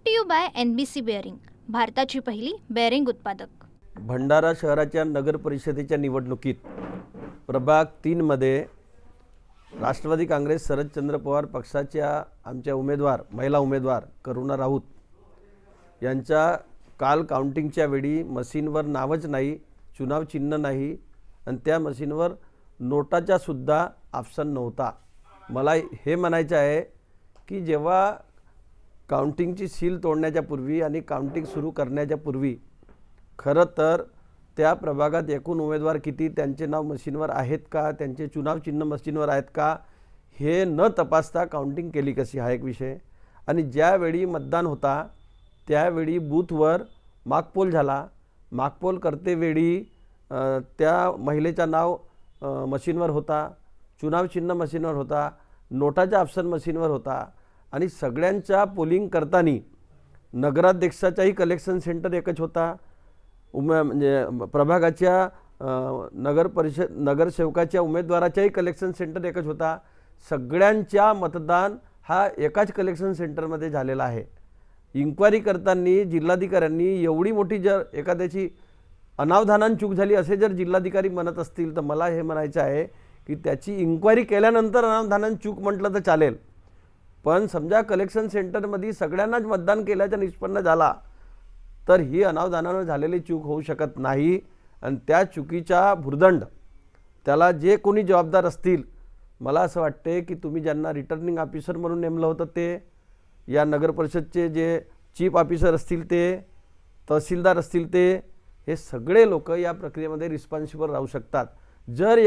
To you by NBC bearing, भारताची पहिली bearing उत्पादक। भंडारा शहराच्या नगर परिषदेच्या निवडणुकीत प्रभाग 3 मध्ये राष्ट्रवादी काँग्रेस शरदचंद्र पवार पक्षाच्या आमच्या उमेदवार महिला उमेदवार करुणा राऊत यांच्या काल काउंटिंगच्या वेळी मशीनवर नावच नाही, चुनाव चिन्ह नाही आणि त्या मशीनवर नोटाचा सुद्धा ऑप्शन नव्हता। मला हे म्हणायचं आहे की जेव्हा काउंटिंगची सील तोडण्याच्या पूर्वी आणि काउंटिंग सुरू करण्याच्या पूर्वी खरं तर त्या प्रभागात एकूण उमेदवार किती, त्यांचे नाव मशीनवर आहेत का, त्यांचे चुनाव चिन्ह मशीनवर आहेत का, हे न तपासता काउंटिंग केली कशी हा एक विषय। आणि ज्यावेळी मतदान होता त्यावेळी बूथवर मागपोल झाला, मागपोल करतेवेळी त्या महिलेचा नाव मशीनवर होता, चुनाव चिन्ह मशीनवर होता, नोटाचा ऑप्शन मशीनवर होता आणि सगळ्यांच्या पोलिंग करताना नगराध्यक्षाचाही कलेक्शन सेंटर एकच होता, म्हणजे प्रभागाच्या नगरसेवकाच्या उमेदवाराचाही कलेक्शन सेंटर एकच होता। सगळ्यांच्या मतदान हा एकाच कलेक्शन सेंटरमध्ये झालेला आहे। इन्क्वायरी करताना जिल्हाधिकाऱ्यांनी एवढी मोठी जर एखाद्याची अनावधानाने चूक झाली असे जर जिल्हाधिकारी म्हणत असतील तर मला हे म्हणायचं आहे की त्याची इन्क्वायरी केल्यानंतर अनावधानाने चूक म्हटलं तर चालेल, पण समजा कलेक्शन सेंटरमध्ये सगळ्यांनाच मतदान केल्याचा निष्पन्न झाला तर ही अनावधानाने झालेली चूक होऊ शकत नाही। आणि त्या चुकीचा भुर्दंड त्याला जे कोणी जबाबदार असतील, मला असं वाटते की तुम्ही ज्यांना रिटर्निंग ऑफिसर म्हणून नेमलं होतं ते, या नगर परिषदचे जे चीफ ऑफिसर असतील ते, तहसीलदार असतील ते, हे सगळे लोक या प्रक्रियेमध्ये रिस्पॉन्सिबल राहू शकतात। जर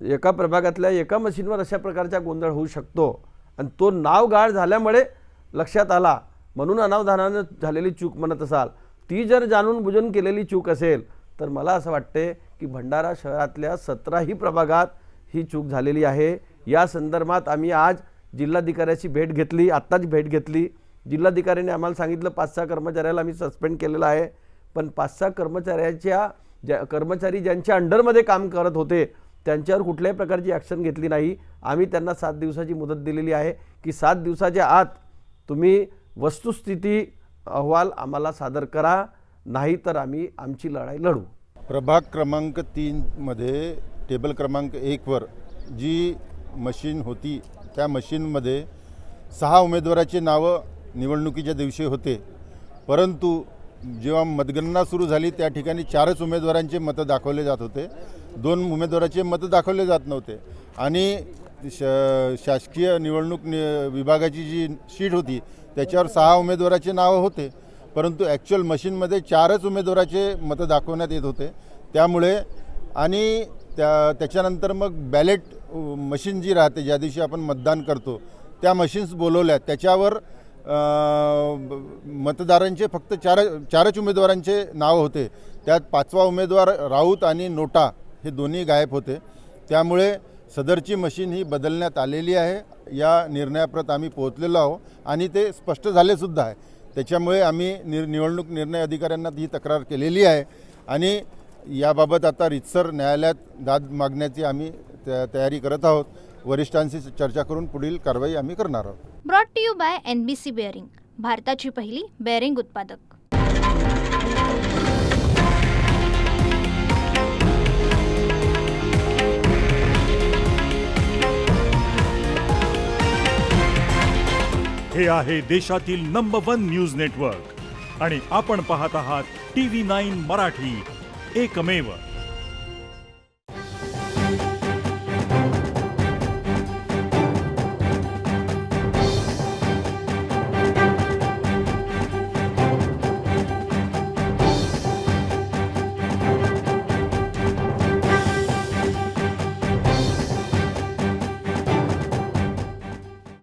एका प्रभागातल्या एका मशीनवर अशा प्रकारचा गोंधळ होऊ शकतो आणि तो नाव गाळ झाल्यामुळे लक्षात आला म्हणून अनावधानाने झालेली चूक म्हणत असाल, ती जर जाणून बुजून केलेली चूक असेल तर मला असं वाटते की भंडारा शहरातल्या 17ही प्रभागात ही चूक झालेली आहे। या संदर्भात आम्ही आज जिल्हाधिकाऱ्याची भेट घेतली, आत्ताच भेट घेतली। जिल्हाधिकाऱ्यांनी आम्हाला सांगितलं 5-6 कर्मचाऱ्याला आम्ही सस्पेंड केलेलं आहे, पण 5-6 कर्मचारी ज्यांच्या अंडरमध्ये काम करत होते त्यांच्यावर कुठल्याही प्रकारची ॲक्शन घेतली नाही। आम्ही त्यांना 7 दिवसाची मुदत दिलेली आहे की 7 दिवसाच्या आत तुम्ही वस्तुस्थिती अहवाल आम्हाला सादर करा, नाही तर आम्ही आमची लढाई लढू। प्रभाग क्रमांक 3 मध्ये टेबल क्रमांक 1 वर जी मशीन होती त्या मशीनमध्ये 6 उमेदवाराचे नावं निवडणुकीच्या दिवशी होते, परंतु जेव्हा मतगणना सुरू झाली त्या ठिकाणी 4च उमेदवारांचे मतं दाखवले जात होते, 2 उमेदवाराचे मतं दाखवले जात नव्हते। आणि शासकीय निवडणूक विभागाची जी शीट होती त्याच्यावर 6 उमेदवाराचे नाव होते, परंतु ॲक्च्युअल मशीनमध्ये 4च उमेदवाराचे मतं दाखवण्यात येत होते। त्यामुळे आणि त्याच्यानंतर मग बॅलेट मशीन जी राहते ज्या दिवशी आपण मतदान करतो त्या मशीन्स बोलवल्या, त्याच्यावर मतदारांचे फक्त 4च उमेदवारांचे नाव होते, त्यात 5वा उमेदवार राऊत आणि नोटा हे दोन्ही गायब होते। त्यामुळे सदरची मशीन ही बदलण्यात आलेली आहे। या निर्णयाप्रत आम्ही पोहोचलेलो आहोत आणि ते स्पष्ट झालेसुद्धा आहे। त्याच्यामुळे आम्ही निवडणूक निर्णय अधिकाऱ्यांना ही तक्रार केलेली आहे आणि याबाबत आता रीतसर न्यायालयात दाद मागण्याची आम्ही तयारी करत आहोत। वरिष्ठांशी चर्चा करून पुढील कारवाई आम्ही करणार आहोत। Brought to you by NBC bearing, भारताची पहिली बेअरिंग उत्पादक। हे आहे देशातील नंबर 1 न्यूज नेटवर्क आणि आपण पाहत आहात TV9 मराठी, एकमेव।